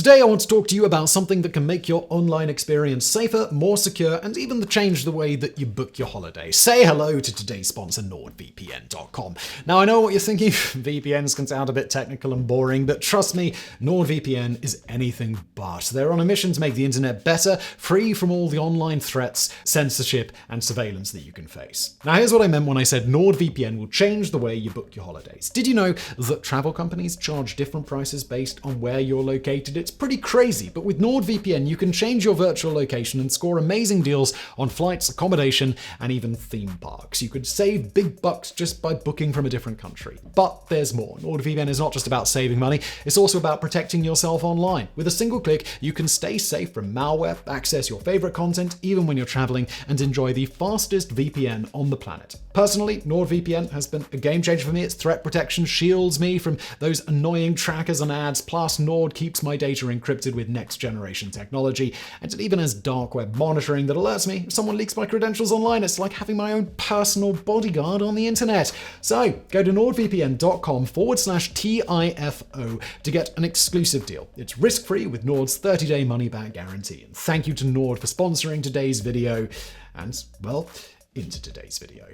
Today I want to talk to you about something that can make your online experience safer, more secure, and even change the way that you book your holiday. Say hello to today's sponsor, NordVPN.com. Now I know what you're thinking, VPNs can sound a bit technical and boring, but trust me, NordVPN is anything but. They're on a mission to make the internet better, free from all the online threats, censorship, and surveillance that you can face. Now here's what I meant when I said NordVPN will change the way you book your holidays. Did you know that travel companies charge different prices based on where you're located? It's pretty crazy, but with NordVPN you can change your virtual location and score amazing deals on flights, accommodation, and even theme parks. You could save big bucks just by booking from a different country. But there's more. NordVPN is not just about saving money, it's also about protecting yourself online. With a single click, you can stay safe from malware, access your favorite content even when you're traveling, and enjoy the fastest VPN on the planet. Personally, NordVPN has been a game changer for me. Its threat protection shields me from those annoying trackers and ads, plus Nord keeps my data encrypted with next generation technology, and it even has dark web monitoring that alerts me if someone leaks my credentials online. It's like having my own personal bodyguard on the internet. So go to nordvpn.com/TIFO to get an exclusive deal. It's risk-free with Nord's 30-day money-back guarantee. And thank you to Nord for sponsoring today's video, and well, into today's video.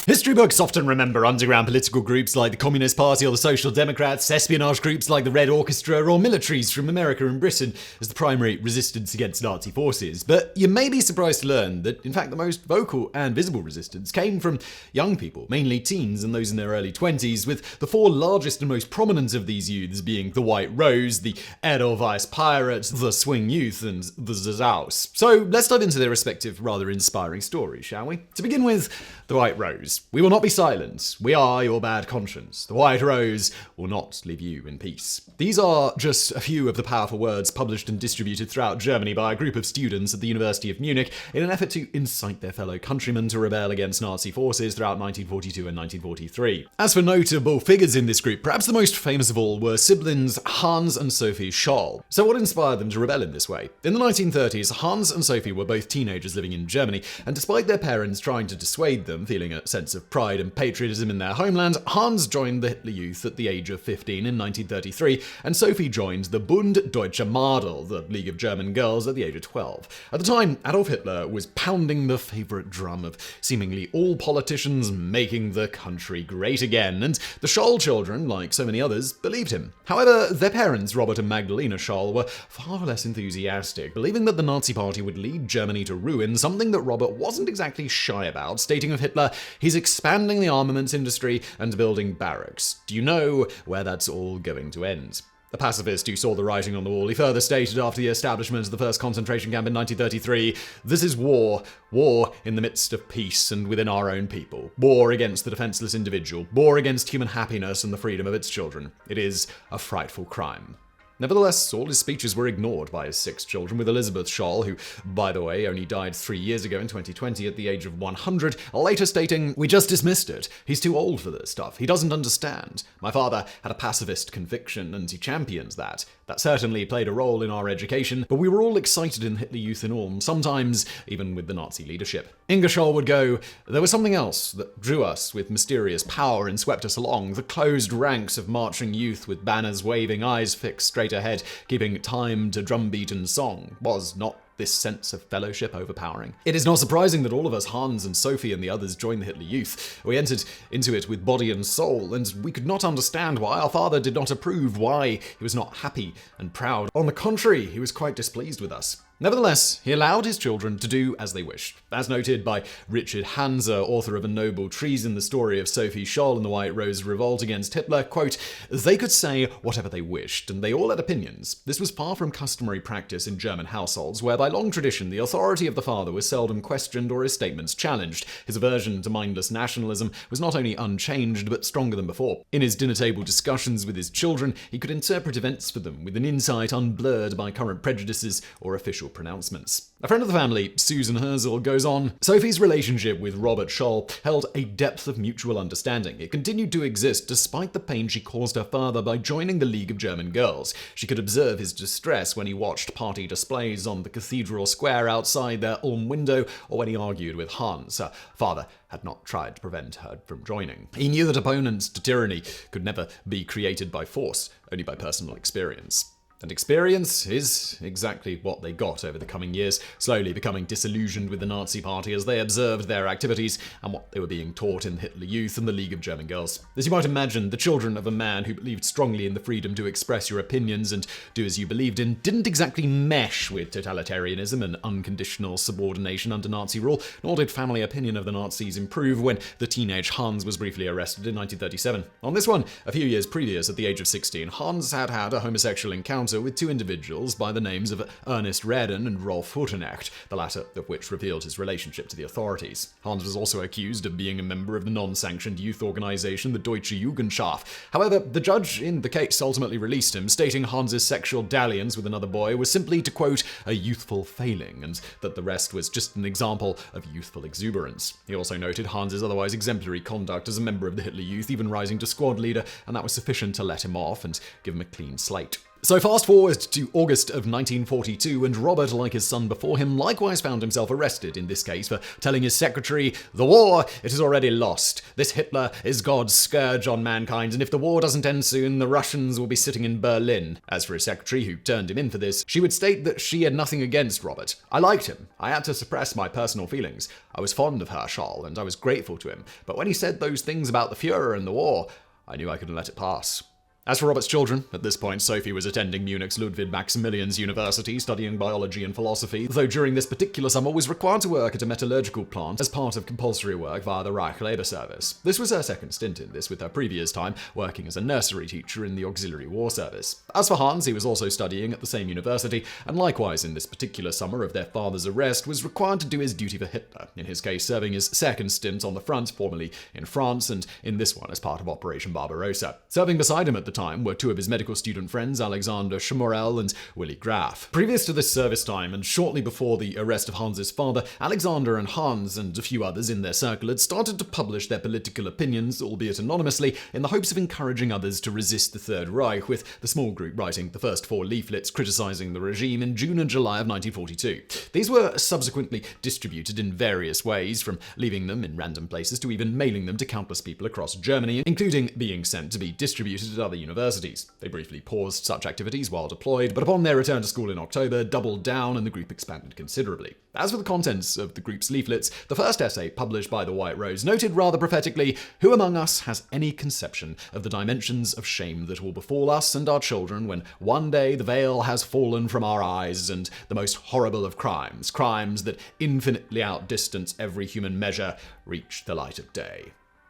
History books often remember underground political groups like the Communist Party or the Social Democrats, espionage groups like the Red Orchestra, or militaries from America and Britain as the primary resistance against Nazi forces. But you may be surprised to learn that, in fact, the most vocal and visible resistance came from young people, mainly teens and those in their early 20s, with the four largest and most prominent of these youths being the White Rose, the Edelweiss Pirates, the Swing Youth, and the Zazaus. So let's dive into their respective rather inspiring stories, shall we? To begin with, the White Rose. We will not be silent. We are your bad conscience. The White Rose will not leave you in peace. These are just a few of the powerful words published and distributed throughout Germany by a group of students at the University of Munich in an effort to incite their fellow countrymen to rebel against Nazi forces throughout 1942 and 1943. As for notable figures in this group, perhaps the most famous of all were siblings Hans and Sophie Scholl. So what inspired them to rebel in this way? In the 1930s, Hans and Sophie were both teenagers living in Germany, and despite their parents trying to dissuade them, feeling a sense of pride and patriotism in their homeland, Hans joined the Hitler Youth at the age of 15 in 1933, and Sophie joined the Bund Deutscher Madel, the League of German Girls, at the age of 12. At the time, Adolf Hitler was pounding the favorite drum of seemingly all politicians making the country great again, and the Scholl children, like so many others, believed him. However, their parents, Robert and Magdalena Scholl, were far less enthusiastic, believing that the Nazi Party would lead Germany to ruin, something that Robert wasn't exactly shy about, stating of Hitler, "He's expanding the armaments industry and building barracks. Do you know where that's all going to end?" A pacifist who saw the writing on the wall, he further stated after the establishment of the first concentration camp in 1933, "This is war. War in the midst of peace and within our own people. War against the defenseless individual. War against human happiness and the freedom of its children. It is a frightful crime." Nevertheless, all his speeches were ignored by his 6 children, with Elizabeth Scholl, who, by the way, only died 3 years ago in 2020 at the age of 100, later stating, "We just dismissed it. He's too old for this stuff. He doesn't understand. My father had a pacifist conviction and he champions that. That certainly played a role in our education, but we were all excited in Hitler Youth in Ulm, sometimes even with the Nazi leadership." Inga Scholl would go, "There was something else that drew us with mysterious power and swept us along. The closed ranks of marching youth with banners waving, eyes fixed straight ahead, keeping time to drumbeat and song. Was not this sense of fellowship overpowering? It is not surprising that all of us, Hans and Sophie and the others, joined the Hitler Youth. We entered into it with body and soul, and we could not understand why our father did not approve, why he was not happy and proud. On the contrary, he was quite displeased with us." Nevertheless, he allowed his children to do as they wished. As noted by Richard Hanser, author of A Noble Treason, the story of Sophie Scholl and the White Rose revolt against Hitler, quote, "They could say whatever they wished, and they all had opinions. This was far from customary practice in German households, where by long tradition the authority of the father was seldom questioned or his statements challenged. His aversion to mindless nationalism was not only unchanged, but stronger than before. In his dinner-table discussions with his children, he could interpret events for them with an insight unblurred by current prejudices or official pronouncements." A friend of the family, Susan Herzl, goes on, "Sophie's relationship with Robert Scholl held a depth of mutual understanding. It continued to exist despite the pain she caused her father by joining the League of German Girls. She could observe his distress when he watched party displays on the cathedral square outside their Ulm window, or when he argued with Hans. Her father had not tried to prevent her from joining. He knew that opponents to tyranny could never be created by force, only by personal experience." And experience is exactly what they got over the coming years, slowly becoming disillusioned with the Nazi Party as they observed their activities and what they were being taught in the Hitler Youth and the League of German Girls. As you might imagine, the children of a man who believed strongly in the freedom to express your opinions and do as you believed in didn't exactly mesh with totalitarianism and unconditional subordination under Nazi rule, nor did family opinion of the Nazis improve when the teenage Hans was briefly arrested in 1937. On this one, a few years previous, at the age of 16, Hans had had a homosexual encounter with two individuals by the names of Ernest Redden and Rolf Huttenecht, the latter of which revealed his relationship to the authorities. Hans was also accused of being a member of the non-sanctioned youth organization, the Deutsche Jugendschaft. However, the judge in the case ultimately released him, stating Hans's sexual dalliance with another boy was simply, to quote, a youthful failing, and that the rest was just an example of youthful exuberance. He also noted Hans's otherwise exemplary conduct as a member of the Hitler Youth, even rising to squad leader, and that was sufficient to let him off and give him a clean slate. So fast forward to August of 1942, and Robert, like his son before him, likewise found himself arrested, in this case for telling his secretary, "The war, it is already lost. This Hitler is God's scourge on mankind, and if the war doesn't end soon, the Russians will be sitting in Berlin." As for his secretary, who turned him in for this, she would state that she had nothing against Robert. "I liked him. I had to suppress my personal feelings. I was fond of Herschel, and I was grateful to him. But when he said those things about the Fuhrer and the war, I knew I couldn't let it pass." As for Robert's children, at this point Sophie was attending Munich's Ludwig Maximilians University studying biology and philosophy, though during this particular summer was required to work at a metallurgical plant as part of compulsory work via the Reich Labor Service. This was her second stint in this, with her previous time working as a nursery teacher in the Auxiliary War Service. As for Hans, he was also studying at the same university, and likewise in this particular summer of their father's arrest was required to do his duty for Hitler, in his case serving his second stint on the front, formerly in France, and in this one as part of Operation Barbarossa. Serving beside him at the time were two of his medical student friends, Alexander Schmorell and Willy Graf. Previous to this service time, and shortly before the arrest of Hans's father, Alexander and Hans and a few others in their circle had started to publish their political opinions, albeit anonymously, in the hopes of encouraging others to resist the Third Reich, with the small group writing the first 4 leaflets criticizing the regime in June and July of 1942. These were subsequently distributed in various ways, from leaving them in random places to even mailing them to countless people across Germany, including being sent to be distributed at other universities. They briefly paused such activities while deployed, but upon their return to school in October, doubled down and the group expanded considerably. As for the contents of the group's leaflets, the first essay published by the White Rose noted rather prophetically, "Who among us has any conception of the dimensions of shame that will befall us and our children when one day the veil has fallen from our eyes and the most horrible of crimes, crimes that infinitely outdistance every human measure, reach the light of day?"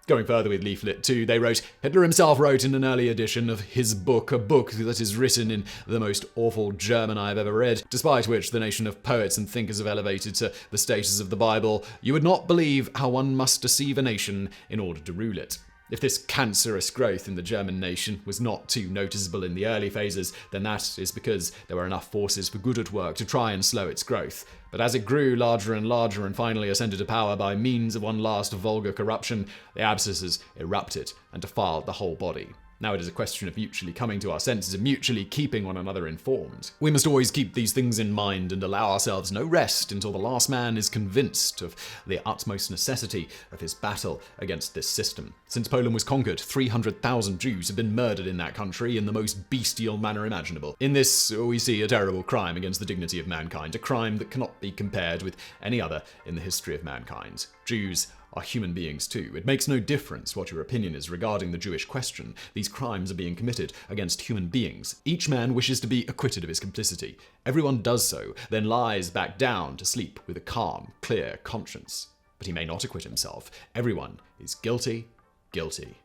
Going further with leaflet 2, they wrote, "Hitler himself wrote in an early edition of his book, a book that is written in the most awful German I have ever read, despite which the nation of poets and thinkers have elevated to the status of the Bible. You would not believe how one must deceive a nation in order to rule it." If this cancerous growth in the German nation was not too noticeable in the early phases, then that is because there were enough forces for good at work to try and slow its growth. But as it grew larger and finally ascended to power by means of one last vulgar corruption, the abscesses erupted and defiled the whole body. Now it is a question of mutually coming to our senses and mutually keeping one another informed. We must always keep these things in mind and allow ourselves no rest until the last man is convinced of the utmost necessity of his battle against this system. Since Poland was conquered, 300,000 Jews have been murdered in that country in the most bestial manner imaginable. In this, we see a terrible crime against the dignity of mankind, a crime that cannot be compared with any other in the history of mankind. Jews are human beings too. It makes no difference what your opinion is regarding the Jewish question. These crimes are being committed against human beings. Each man wishes to be acquitted of his complicity. Everyone does so, then lies back down to sleep with a calm, clear conscience. But he may not acquit himself. Everyone is guilty, guilty,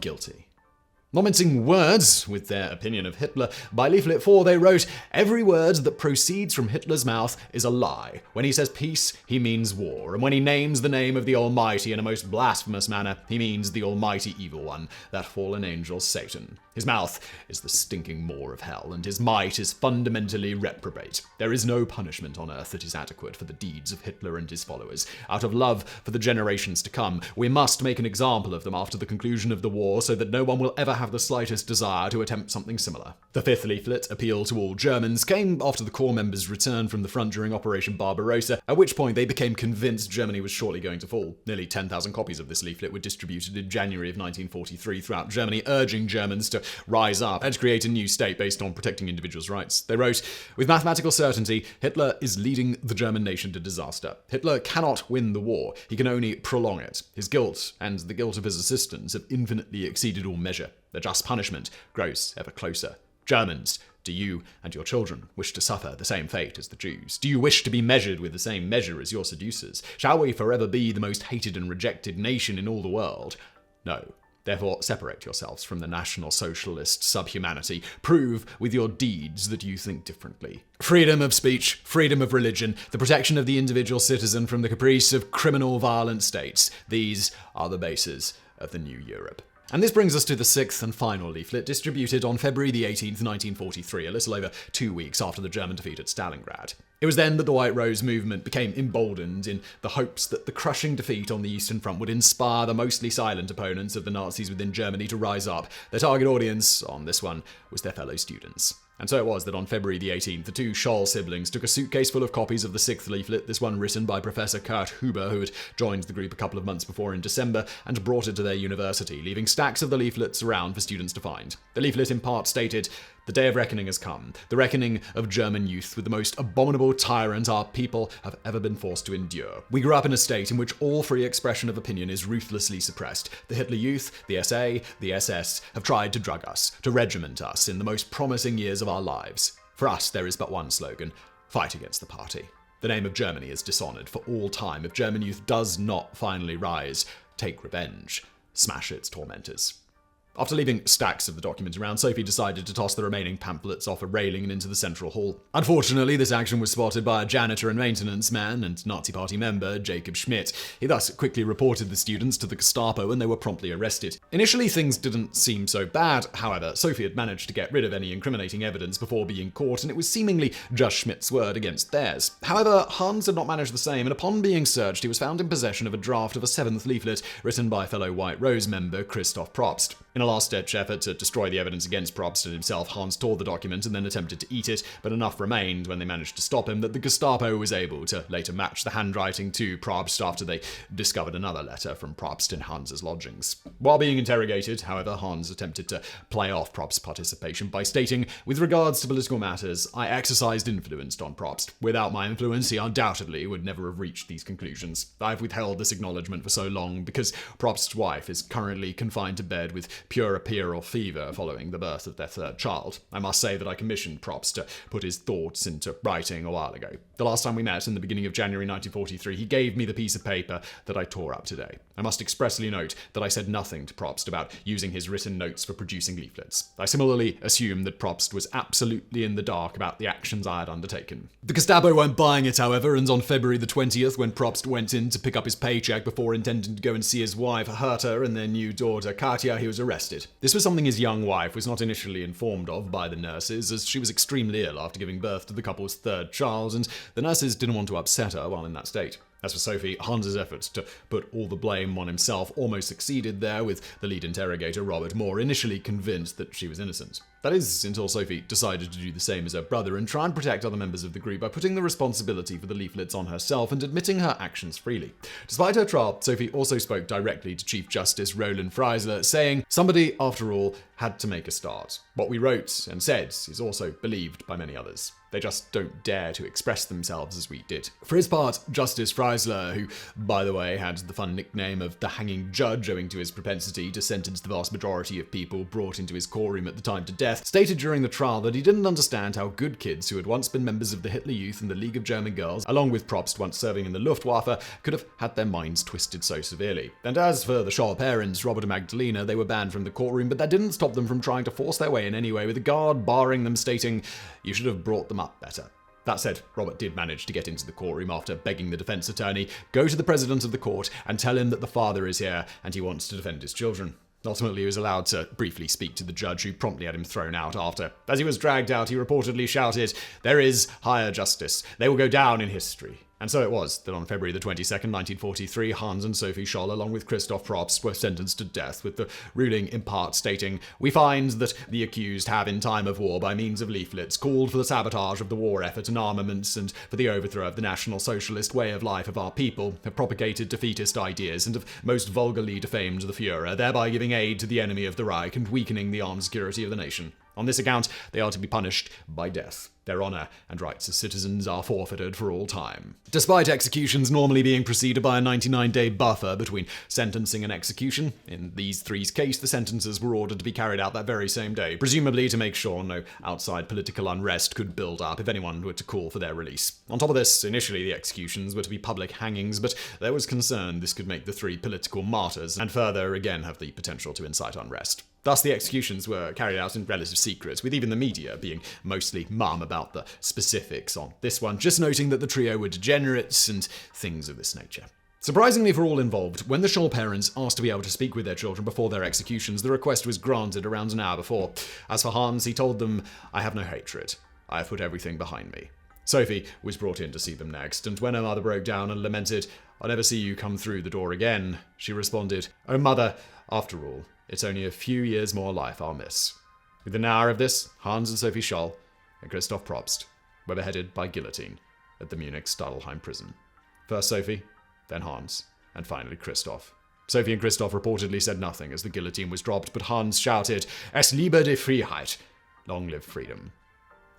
guilty. Not mincing words with their opinion of Hitler, by leaflet 4 they wrote, "Every word that proceeds from Hitler's mouth is a lie. When he says peace, he means war. And when he names the name of the Almighty in a most blasphemous manner, he means the almighty evil one, that fallen angel Satan. His mouth is the stinking maw of hell, and his might is fundamentally reprobate. There is no punishment on earth that is adequate for the deeds of Hitler and his followers. Out of love for the generations to come, we must make an example of them after the conclusion of the war, so that no one will ever have the slightest desire to attempt something similar. The fifth leaflet, Appeal to All Germans, came after the core members returned from the front during Operation Barbarossa, at which point they became convinced Germany was shortly going to fall. Nearly 10,000 copies of this leaflet were distributed in January of 1943 throughout Germany, urging Germans to rise up and create a new state based on protecting individuals' rights. They wrote, "With mathematical certainty, Hitler is leading the German nation to disaster. Hitler cannot win the war. He can only prolong it. His guilt and the guilt of his assistants have infinitely exceeded all measure. The just punishment grows ever closer. Germans, do you and your children wish to suffer the same fate as the Jews? Do you wish to be measured with the same measure as your seducers? Shall we forever be the most hated and rejected nation in all the world? No. Therefore, separate yourselves from the National Socialist subhumanity. Prove with your deeds that you think differently. Freedom of speech, freedom of religion, the protection of the individual citizen from the caprice of criminal violent states. These are the bases of the new Europe." And this brings us to the sixth and final leaflet, distributed on February the 18th, 1943, a little over 2 weeks after the German defeat at Stalingrad. It was then that the White Rose movement became emboldened in the hopes that the crushing defeat on the Eastern Front would inspire the mostly silent opponents of the Nazis within Germany to rise up. Their target audience on this one was their fellow students. And so it was that on February the 18th, the two Scholl siblings took a suitcase full of copies of the sixth leaflet, this one written by Professor Kurt Huber, who had joined the group a couple of months before in December, and brought it to their university, leaving stacks of the leaflets around for students to find. The leaflet in part stated, "The day of reckoning has come, the reckoning of German youth with the most abominable tyrant our people have ever been forced to endure. We grew up in a state in which all free expression of opinion is ruthlessly suppressed. The Hitler Youth, the SA, the SS have tried to drug us, to regiment us in the most promising years of our lives. For us, there is but one slogan: fight against the party. The name of Germany is dishonored for all time. If German youth does not finally rise, take revenge. Smash its tormentors." After leaving stacks of the document around, Sophie decided to toss the remaining pamphlets off a railing and into the central hall. Unfortunately, this action was spotted by a janitor and maintenance man and Nazi Party member, Jacob Schmidt. He thus quickly reported the students to the Gestapo and they were promptly arrested. Initially, things didn't seem so bad. However, Sophie had managed to get rid of any incriminating evidence before being caught, and it was seemingly just Schmidt's word against theirs. However, Hans had not managed the same, and upon being searched, he was found in possession of a draft of a seventh leaflet written by fellow White Rose member Christoph Probst. In a last-ditch effort to destroy the evidence against Probst and himself, Hans tore the document and then attempted to eat it, but enough remained when they managed to stop him that the Gestapo was able to later match the handwriting to Probst after they discovered another letter from Probst in Hans's lodgings. While being interrogated, however, Hans attempted to play off Probst's participation by stating, "With regards to political matters, I exercised influence on Probst. Without my influence, he undoubtedly would never have reached these conclusions. I've withheld this acknowledgement for so long because Probst's wife is currently confined to bed with puerperal fever following the birth of their third child. I must say that I commissioned Probst to put his thoughts into writing a while ago. The last time we met, in the beginning of January 1943, he gave me the piece of paper that I tore up today. I must expressly note that I said nothing to Probst about using his written notes for producing leaflets. I similarly assume that Probst was absolutely in the dark about the actions I had undertaken." The Gestapo weren't buying it, however, and on February the 20th, when Probst went in to pick up his paycheck before intending to go and see his wife Herta and their new daughter Katja, he was arrested. This was something his young wife was not initially informed of by the nurses, as she was extremely ill after giving birth to the couple's third child, and the nurses didn't want to upset her while in that state. As for Sophie, Hans's efforts to put all the blame on himself almost succeeded there, with the lead interrogator, Robert Moore, initially convinced that she was innocent. That is, until Sophie decided to do the same as her brother and try and protect other members of the group by putting the responsibility for the leaflets on herself and admitting her actions freely. Despite her trial, Sophie also spoke directly to Chief Justice Roland Freisler, saying, "Somebody, after all, had to make a start. What we wrote and said is also believed by many others. They just don't dare to express themselves as we did." For his part, Justice Freisler, who, by the way, had the fun nickname of the Hanging Judge owing to his propensity to sentence the vast majority of people brought into his courtroom at the time to death, stated during the trial that he didn't understand how good kids who had once been members of the Hitler Youth and the League of German Girls, along with Probst once serving in the Luftwaffe, could have had their minds twisted so severely. And as for the Scholl parents, Robert and Magdalena, they were banned from the courtroom, but that didn't stop them from trying to force their way in anyway, with a guard barring them, stating, "You should have brought them up better." That said, Robert did manage to get into the courtroom after begging the defense attorney, go to the president of the court and tell him that the father is here and he wants to defend his children. Ultimately, he was allowed to briefly speak to the judge, who promptly had him thrown out after. As he was dragged out, he reportedly shouted, "There is higher justice. They will go down in history." And so it was that on February the 22nd, 1943, Hans and Sophie Scholl, along with Christoph Probst, were sentenced to death, with the ruling in part stating, "We find that the accused have, in time of war, by means of leaflets, called for the sabotage of the war effort and armaments and for the overthrow of the National Socialist way of life of our people, have propagated defeatist ideas and have most vulgarly defamed the Führer, thereby giving aid to the enemy of the Reich and weakening the armed security of the nation. On this account, they are to be punished by death. Their honour and rights as citizens are forfeited for all time." Despite executions normally being preceded by a 99-day buffer between sentencing and execution, in these three's case, the sentences were ordered to be carried out that very same day, presumably to make sure no outside political unrest could build up if anyone were to call for their release. On top of this, initially the executions were to be public hangings, but there was concern this could make the three political martyrs, and further again have the potential to incite unrest. Thus, the executions were carried out in relative secret, with even the media being mostly mum about the specifics on this one, just noting that the trio were degenerates and things of this nature. Surprisingly for all involved, when the Scholl parents asked to be able to speak with their children before their executions, the request was granted around an hour before. As for Hans, he told them, "I have no hatred. I have put everything behind me." Sophie was brought in to see them next, and when her mother broke down and lamented, "I'll never see you come through the door again," she responded, "Oh mother, after all, it's only a few years more life I'll miss." Within an hour of this, Hans and Sophie Scholl and Christoph Probst were beheaded by guillotine at the Munich Stadelheim prison. First Sophie, then Hans, and finally Christoph. Sophie and Christoph reportedly said nothing as the guillotine was dropped, but Hans shouted, "Es lebe die Freiheit!" Long live freedom.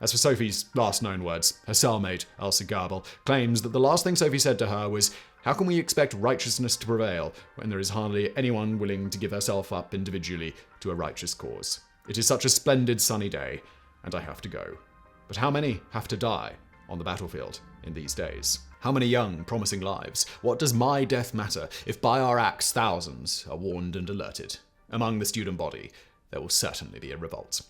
As for Sophie's last known words, her cellmate, Elsa Gabel, claims that the last thing Sophie said to her was, "How can we expect righteousness to prevail when there is hardly anyone willing to give herself up individually to a righteous cause? It is such a splendid sunny day, and I have to go. But how many have to die on the battlefield in these days? How many young, promising lives? What does my death matter if by our acts thousands are warned and alerted? Among the student body, there will certainly be a revolt."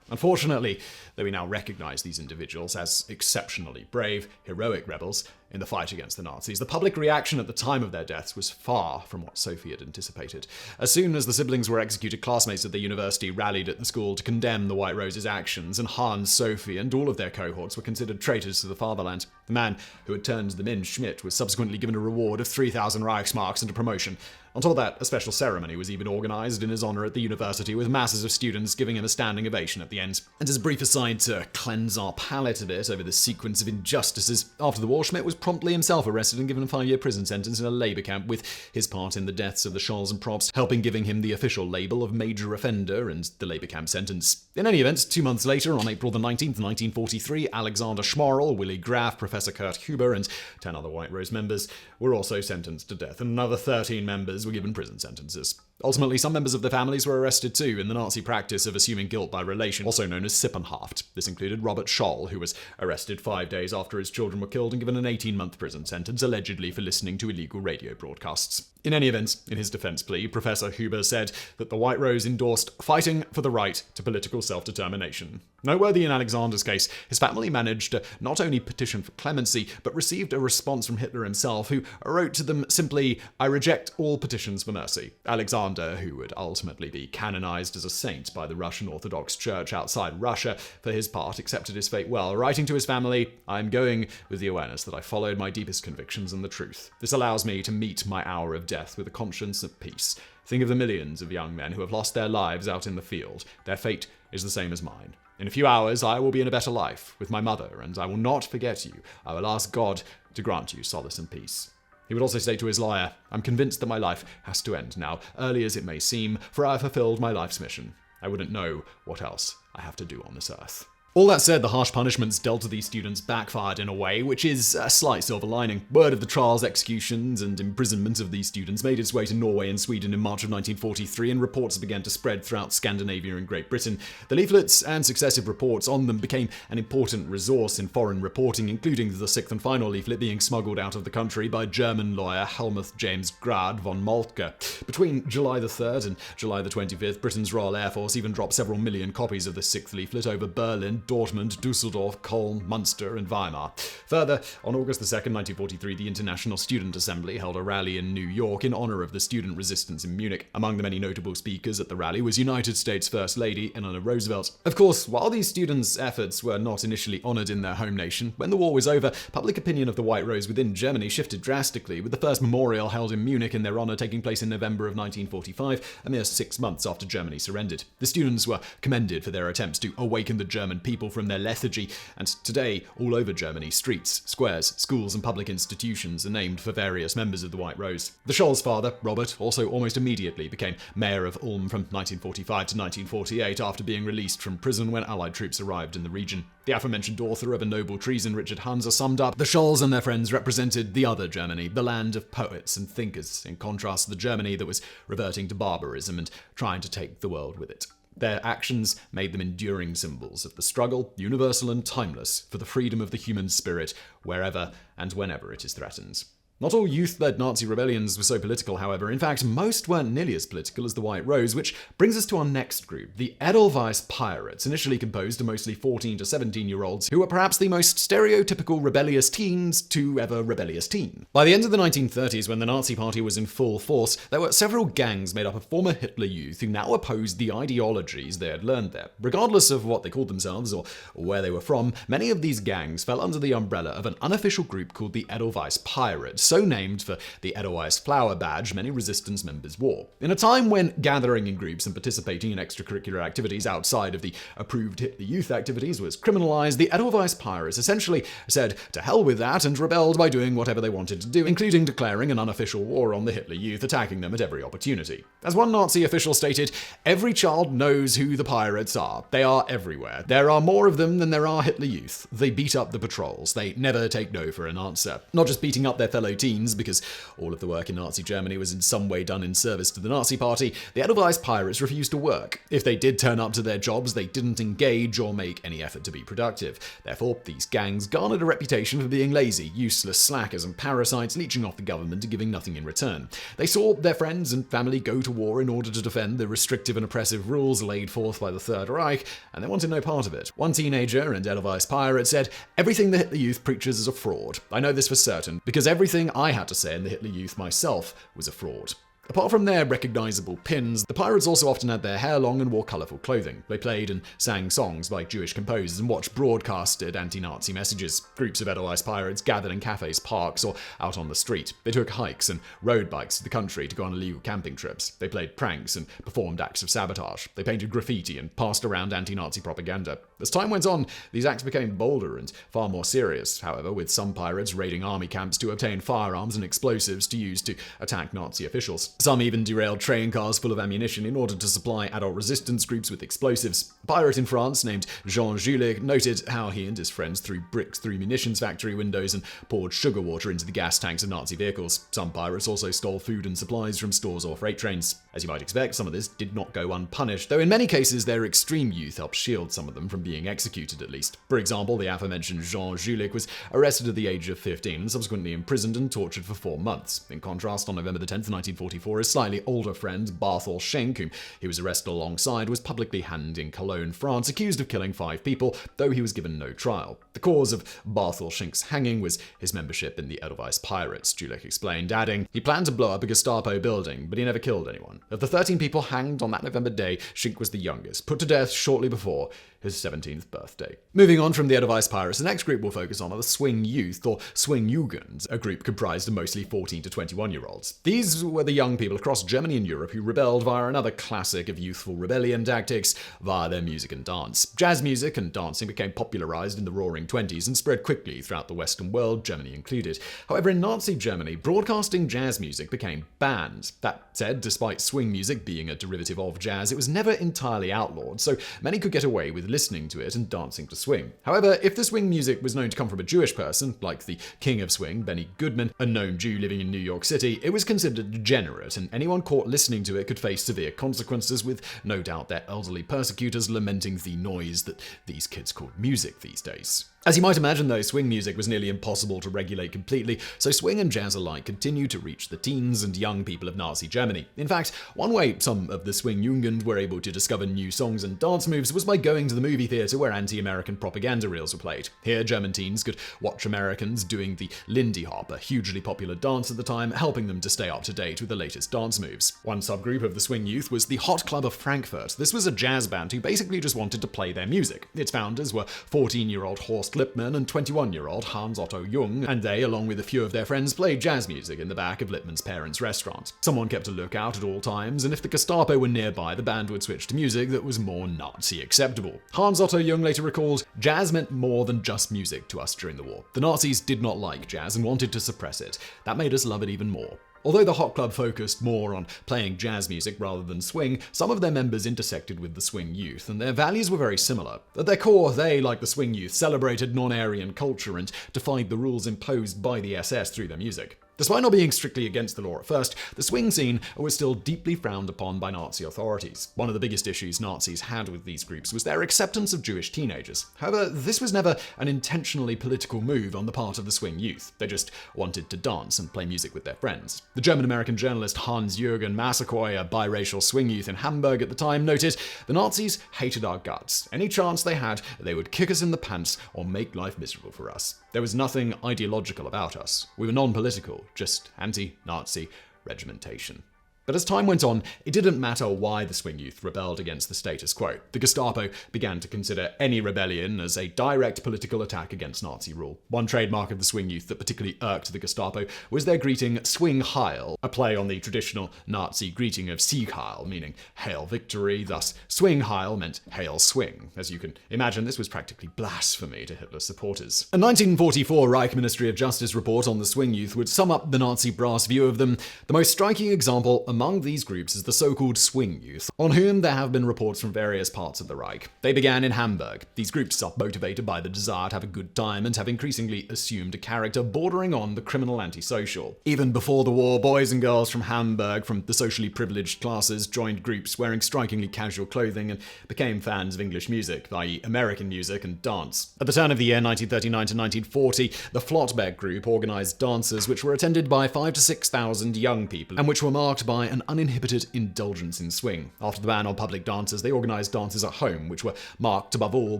Unfortunately, though we now recognize these individuals as exceptionally brave, heroic rebels in the fight against the Nazis, the public reaction at the time of their deaths was far from what Sophie had anticipated. As soon as the siblings were executed, classmates at the university rallied at the school to condemn the White Rose's actions, and Hans, Sophie, and all of their cohorts were considered traitors to the fatherland. The man who had turned them in, Schmidt, was subsequently given a reward of 3,000 Reichsmarks and a promotion. On top of that, a special ceremony was even organized in his honor at the university, with masses of students giving him a standing ovation at the end. And as a brief aside to cleanse our palate a bit over the sequence of injustices, after the war, Schmidt was promptly himself arrested and given a 5-year prison sentence in a labor camp, with his part in the deaths of the Scholls and Probst helping giving him the official label of major offender and the labor camp sentence. In any event, 2 months later, on April the 19th, 1943, Alexander Schmorl, Willy Graf, Professor Kurt Huber, and 10 other White Rose members were also sentenced to death, and another 13 members were given prison sentences. Ultimately, some members of their families were arrested too in the Nazi practice of assuming guilt by relation, also known as Sippenhaft. This included Robert Scholl, who was arrested 5 days after his children were killed and given an 18-month prison sentence, allegedly for listening to illegal radio broadcasts. In any event, in his defense plea, Professor Huber said that the White Rose endorsed fighting for the right to political self-determination. Noteworthy in Alexander's case, his family managed to not only petition for clemency, but received a response from Hitler himself, who wrote to them simply, "I reject all petitions for mercy." Alexander, who would ultimately be canonized as a saint by the Russian Orthodox Church outside Russia, for his part accepted his fate well, writing to his family, "I am going with the awareness that I followed my deepest convictions and the truth. This allows me to meet my hour of death with a conscience at peace. Think of the millions of young men who have lost their lives out in the field. Their fate is the same as mine. In a few hours, I will be in a better life with my mother, and I will not forget you. I will ask God to grant you solace and peace." He would also say to his lawyer, "I'm convinced that my life has to end now, early as it may seem, for I have fulfilled my life's mission. I wouldn't know what else I have to do on this earth." All that said, the harsh punishments dealt to these students backfired in a way, which is a slight silver lining. Word of the trials, executions, and imprisonment of these students made its way to Norway and Sweden in March of 1943, and reports began to spread throughout Scandinavia and Great Britain. The leaflets and successive reports on them became an important resource in foreign reporting, including the 6th and final leaflet being smuggled out of the country by German lawyer Helmuth James Grad von Moltke. Between July the 3rd and July the 25th, Britain's Royal Air Force even dropped several million copies of the 6th leaflet over Berlin, Berlin, Dortmund, Dusseldorf, Köln, Munster, and Weimar. Further, on August 2, 1943, the International Student Assembly held a rally in New York in honor of the student resistance in Munich. Among the many notable speakers at the rally was United States First Lady Eleanor Roosevelt. Of course, while these students' efforts were not initially honored in their home nation, when the war was over, public opinion of the White Rose within Germany shifted drastically, with the first memorial held in Munich in their honor taking place in November of 1945, a mere 6 months after Germany surrendered. The students were commended for their attempts to awaken the German people from their lethargy, and today, all over Germany, streets, squares, schools, and public institutions are named for various members of the White Rose. The Scholl's father, Robert, also almost immediately became mayor of Ulm from 1945 to 1948 after being released from prison when Allied troops arrived in the region. The aforementioned author of A Noble Treason, Richard Hansa, summed up, the Scholls and their friends represented the other Germany, the land of poets and thinkers, in contrast to the Germany that was reverting to barbarism and trying to take the world with it. Their actions made them enduring symbols of the struggle, universal and timeless, for the freedom of the human spirit, wherever and whenever it is threatened. Not all youth-led Nazi rebellions were so political, however. In fact, most weren't nearly as political as the White Rose, which brings us to our next group, the Edelweiss Pirates, initially composed of mostly 14 to 17-year-olds who were perhaps the most stereotypical rebellious teens to ever rebellious teen. By the end of the 1930s, when the Nazi Party was in full force, there were several gangs made up of former Hitler youth who now opposed the ideologies they had learned there. Regardless of what they called themselves or where they were from, many of these gangs fell under the umbrella of an unofficial group called the Edelweiss Pirates, so named for the Edelweiss flower badge many resistance members wore. In a time when gathering in groups and participating in extracurricular activities outside of the approved Hitler Youth activities was criminalized, the Edelweiss Pirates essentially said to hell with that and rebelled by doing whatever they wanted to do, including declaring an unofficial war on the Hitler Youth, attacking them at every opportunity. As one Nazi official stated, every child knows who the pirates are. They are everywhere. There are more of them than there are Hitler Youth. They beat up the patrols. They never take no for an answer. Not just beating up their fellow teens, because all of the work in Nazi Germany was in some way done in service to the Nazi Party, the Edelweiss Pirates refused to work. If they did turn up to their jobs, they didn't engage or make any effort to be productive. Therefore, these gangs garnered a reputation for being lazy, useless slackers and parasites leeching off the government and giving nothing in return. They saw their friends and family go to war in order to defend the restrictive and oppressive rules laid forth by the Third Reich, and they wanted no part of it. One teenager and Edelweiss pirate said, "Everything the Hitler Youth preaches is a fraud. I know this for certain, because everything I had to say in the Hitler Youth myself was a fraud." Apart from their recognizable pins, the pirates also often had their hair long and wore colorful clothing. They played and sang songs by Jewish composers and watched broadcasted anti-Nazi messages. Groups of Edelweiss pirates gathered in cafes, parks, or out on the street. They took hikes and rode bikes to the country to go on illegal camping trips. They played pranks and performed acts of sabotage. They painted graffiti and passed around anti-Nazi propaganda. As time went on, these acts became bolder and far more serious, however, with some pirates raiding army camps to obtain firearms and explosives to use to attack Nazi officials. Some even derailed train cars full of ammunition in order to supply adult resistance groups with explosives. A pirate in France named Jean Julich noted how he and his friends threw bricks through munitions factory windows and poured sugar water into the gas tanks of Nazi vehicles. Some pirates also stole food and supplies from stores or freight trains. As you might expect, some of this did not go unpunished, though in many cases their extreme youth helped shield some of them from being executed at least. For example, the aforementioned Jean Julich was arrested at the age of 15 and subsequently imprisoned and tortured for 4 months. In contrast, on November 10, 1944, his slightly older friend, Barthol Schenk, whom he was arrested alongside, was publicly hanged in Cologne, France, accused of killing 5 people, though he was given no trial. The cause of Barthol Schenk's hanging was his membership in the Edelweiss Pirates, Julich explained, adding, "He planned to blow up a Gestapo building, but he never killed anyone. Of the 13 people hanged on that November day, Schenk was the youngest, put to death shortly before his 17th birthday." Moving on from the Edelweiss Pirates, the next group we'll focus on are the Swing Youth, or Swing Jugend, a group comprised of mostly 14 to 21-year-olds. These were the young people across Germany and Europe who rebelled via another classic of youthful rebellion tactics, via their music and dance. Jazz music and dancing became popularized in the Roaring Twenties and spread quickly throughout the Western world, Germany included. However, in Nazi Germany, broadcasting jazz music became banned. That said, despite swing music being a derivative of jazz, it was never entirely outlawed, so many could get away with listening to it and dancing to swing. However, if the swing music was known to come from a Jewish person, like the king of swing, Benny Goodman, a known Jew living in New York City, it was considered degenerate, and anyone caught listening to it could face severe consequences, with no doubt their elderly persecutors lamenting the noise that these kids called music these days. As you might imagine, though, swing music was nearly impossible to regulate completely, so swing and jazz alike continued to reach the teens and young people of Nazi Germany. In fact, one way some of the swing Jugend were able to discover new songs and dance moves was by going to the movie theater where anti-American propaganda reels were played. Here, German teens could watch Americans doing the Lindy Hop, a hugely popular dance at the time, helping them to stay up to date with the latest dance moves. One subgroup of the swing youth was the Hot Club of Frankfurt. This was a jazz band who basically just wanted to play their music. Its founders were 14-year-old Horst Lippmann and 21-year-old Hans Otto Jung, and they, along with a few of their friends, played jazz music in the back of Lippmann's parents' restaurant. Someone kept a lookout at all times, and if the Gestapo were nearby, the band would switch to music that was more Nazi acceptable. Hans Otto Jung later recalled, "Jazz meant more than just music to us during the war. The Nazis did not like jazz and wanted to suppress it. That made us love it even more." Although the Hot Club focused more on playing jazz music rather than swing, some of their members intersected with the swing youth, and their values were very similar. At their core, they, like the swing youth, celebrated non-Aryan culture and defied the rules imposed by the SS through their music. Despite not being strictly against the law at first, the swing scene was still deeply frowned upon by Nazi authorities. One of the biggest issues Nazis had with these groups was their acceptance of Jewish teenagers. However, this was never an intentionally political move on the part of the swing youth. They just wanted to dance and play music with their friends. The German-American journalist Hans-Jürgen Massaquoi, a biracial swing youth in Hamburg at the time, noted, "The Nazis hated our guts. Any chance they had, they would kick us in the pants or make life miserable for us. There was nothing ideological about us. We were non-political, just anti-Nazi regimentation." But as time went on, it didn't matter why the swing youth rebelled against the status quo. The Gestapo began to consider any rebellion as a direct political attack against Nazi rule. One trademark of the swing youth that particularly irked the Gestapo was their greeting Swing Heil, a play on the traditional Nazi greeting of Sieg Heil, meaning Hail Victory. Thus, Swing Heil meant Hail Swing. As you can imagine, this was practically blasphemy to Hitler's supporters. A 1944 Reich Ministry of Justice report on the swing youth would sum up the Nazi brass view of them. The most striking example among these groups is the so-called swing youth, on whom there have been reports from various parts of the Reich. They began in Hamburg. These groups are motivated by the desire to have a good time and have increasingly assumed a character bordering on the criminal antisocial. Even before the war, boys and girls from Hamburg, from the socially privileged classes, joined groups wearing strikingly casual clothing and became fans of English music, i.e. American music and dance. At the turn of the year 1939 to 1940, the Flottbek group organized dances which were attended by 5,000 to 6,000 young people and which were marked by an uninhibited indulgence in swing. After the ban on public dances, they organized dances at home, which were marked above all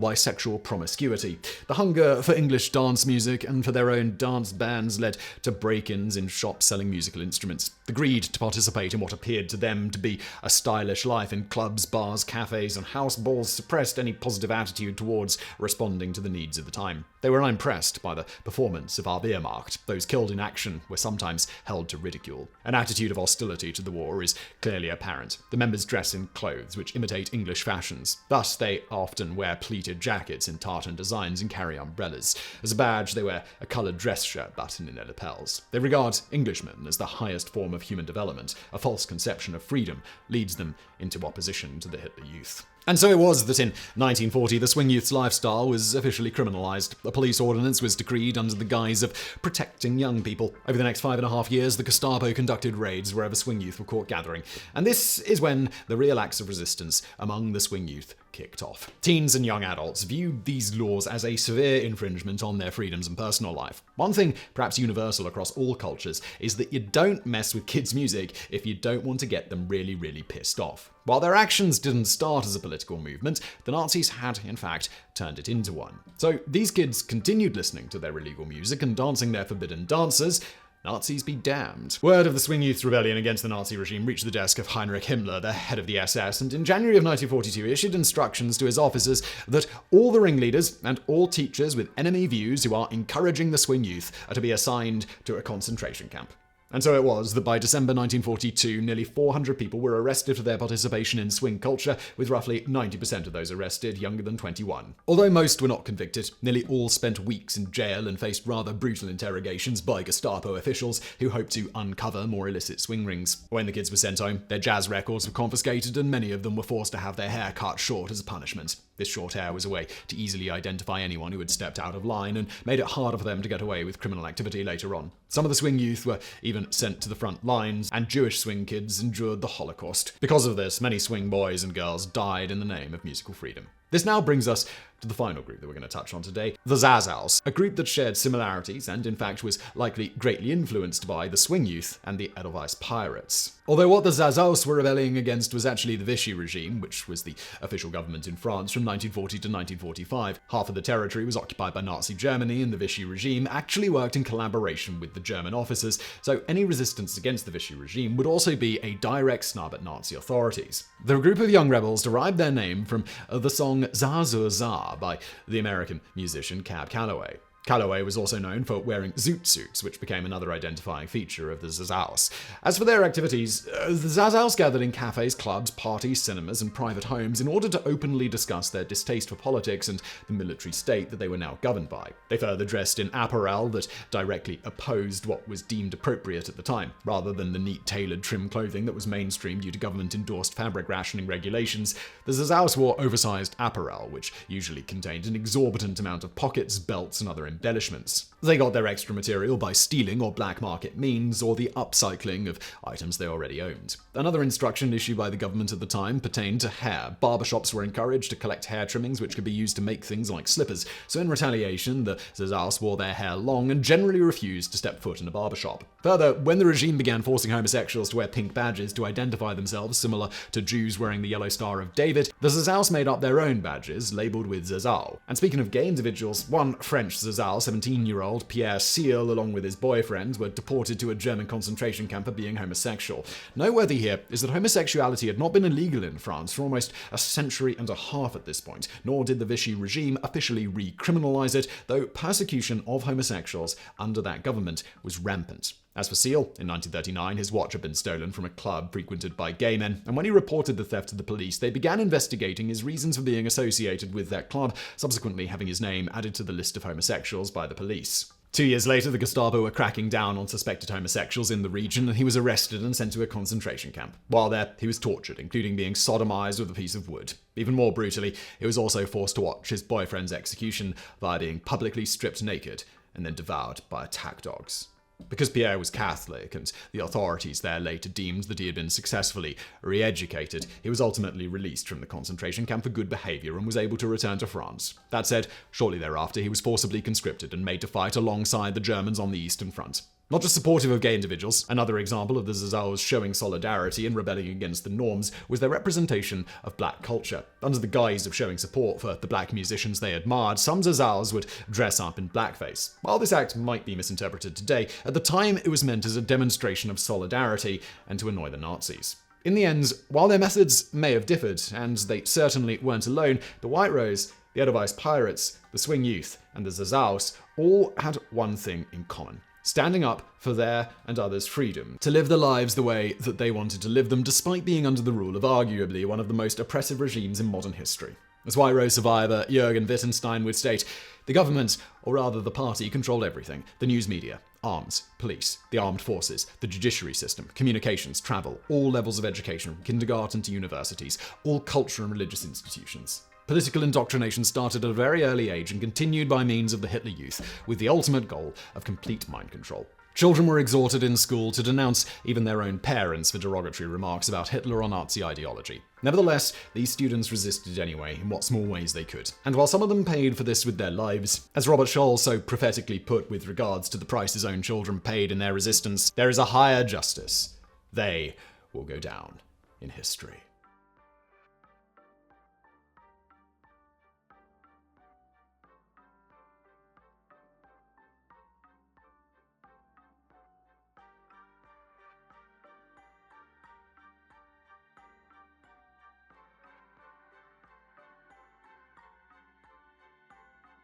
by sexual promiscuity. The hunger for English dance music and for their own dance bands led to break-ins in shops selling musical instruments. The greed to participate in what appeared to them to be a stylish life in clubs, bars, cafes, and house balls suppressed any positive attitude towards responding to the needs of the time. They were unimpressed by the performance of our Wehrmacht. Those killed in action were sometimes held to ridicule. An attitude of hostility to the war is clearly apparent. The members dress in clothes which imitate English fashions. Thus, they often wear pleated jackets in tartan designs and carry umbrellas. As a badge, they wear a coloured dress shirt button in their lapels. They regard Englishmen as the highest form of human development. A false conception of freedom leads them into opposition to the Hitler Youth. And so it was that in 1940 the swing youth's lifestyle was officially criminalized. A police ordinance was decreed under the guise of protecting young people. Over the next 5.5 years, the Gestapo conducted raids wherever swing youth were caught gathering. And this is when the real acts of resistance among the swing youth kicked off. Teens and young adults viewed these laws as a severe infringement on their freedoms and personal life. One thing, perhaps universal across all cultures, is that you don't mess with kids' music if you don't want to get them really, really pissed off. While their actions didn't start as a political movement, the Nazis had, in fact, turned it into one. So these kids continued listening to their illegal music and dancing their forbidden dances. Nazis be damned. Word of the swing youth's rebellion against the Nazi regime reached the desk of Heinrich Himmler, the head of the SS, and in January of 1942 issued instructions to his officers that all the ringleaders and all teachers with enemy views who are encouraging the swing youth are to be assigned to a concentration camp. And so it was that by December 1942, nearly 400 people were arrested for their participation in swing culture, with roughly 90% of those arrested younger than 21. Although most were not convicted, nearly all spent weeks in jail and faced rather brutal interrogations by Gestapo officials who hoped to uncover more illicit swing rings. When the kids were sent home, their jazz records were confiscated and many of them were forced to have their hair cut short as a punishment. This short hair was a way to easily identify anyone who had stepped out of line and made it harder for them to get away with criminal activity later on. Some of the swing youth were even sent to the front lines, and Jewish swing kids endured the Holocaust. Because of this, many swing boys and girls died in the name of musical freedom. This now brings us to the final group that we're going to touch on today, the Zazaus, a group that shared similarities and in fact was likely greatly influenced by the Swing Youth and the Edelweiss Pirates. Although what the Zazaus were rebelling against was actually the Vichy regime, which was the official government in France from 1940 to 1945. Half of the territory was occupied by Nazi Germany, and the Vichy regime actually worked in collaboration with the German officers, so any resistance against the Vichy regime would also be a direct snub at Nazi authorities. The group of young rebels derived their name from the song Za Zur Za by the American musician Cab Calloway. Calloway was also known for wearing zoot suits, which became another identifying feature of the Zazaus. As for their activities, the Zazaus gathered in cafes, clubs, parties, cinemas, and private homes in order to openly discuss their distaste for politics and the military state that they were now governed by. They further dressed in apparel that directly opposed what was deemed appropriate at the time, rather than the neat tailored trim clothing that was mainstream due to government-endorsed fabric rationing regulations. The Zazaus wore oversized apparel, which usually contained an exorbitant amount of pockets, belts, and other embellishments. They got their extra material by stealing or black market means, or the upcycling of items they already owned. Another instruction issued by the government at the time pertained to hair. Barbershops were encouraged to collect hair trimmings which could be used to make things like slippers, so in retaliation, the Zazaus wore their hair long and generally refused to step foot in a barbershop. Further, when the regime began forcing homosexuals to wear pink badges to identify themselves, similar to Jews wearing the Yellow Star of David, the Zazaus made up their own badges, labeled with Zazal. And speaking of gay individuals, one French Zazal, 17-year-old Pierre Seal, along with his boyfriend, were deported to a German concentration camp for being homosexual. Noteworthy here is that homosexuality had not been illegal in France for almost a century and a half at this point, nor did the Vichy regime officially recriminalize it, though persecution of homosexuals under that government was rampant. As for Seal, in 1939, his watch had been stolen from a club frequented by gay men, and when he reported the theft to the police, they began investigating his reasons for being associated with that club, subsequently having his name added to the list of homosexuals by the police. 2 years later, the Gestapo were cracking down on suspected homosexuals in the region, and he was arrested and sent to a concentration camp. While there, he was tortured, including being sodomized with a piece of wood. Even more brutally, he was also forced to watch his boyfriend's execution via being publicly stripped naked and then devoured by attack dogs. Because Pierre was Catholic, and the authorities there later deemed that he had been successfully re-educated, he was ultimately released from the concentration camp for good behavior and was able to return to France. That said, shortly thereafter he was forcibly conscripted and made to fight alongside the Germans on the Eastern Front. Not just supportive of gay individuals, another example of the Zazaus showing solidarity and rebelling against the norms was their representation of black culture. Under the guise of showing support for the black musicians they admired, some Zazaus would dress up in blackface. While this act might be misinterpreted today, at the time it was meant as a demonstration of solidarity and to annoy the Nazis. In the end, while their methods may have differed, and they certainly weren't alone, the White Rose, the Edelweiss Pirates, the Swing Youth, and the Zazaus all had one thing in common: standing up for their and others' freedom, to live their lives the way that they wanted to live them, despite being under the rule of arguably one of the most oppressive regimes in modern history. As White Rose survivor Jürgen Wittgenstein would state, the government, or rather the party, controlled everything: the news media, arms, police, the armed forces, the judiciary system, communications, travel, all levels of education from kindergarten to universities, all culture and religious institutions. Political indoctrination started at a very early age and continued by means of the Hitler Youth, with the ultimate goal of complete mind control. Children were exhorted in school to denounce even their own parents for derogatory remarks about Hitler or Nazi ideology. Nevertheless, these students resisted anyway, in what small ways they could. And while some of them paid for this with their lives, as Robert Scholl so prophetically put with regards to the price his own children paid in their resistance, there is a higher justice. They will go down in history.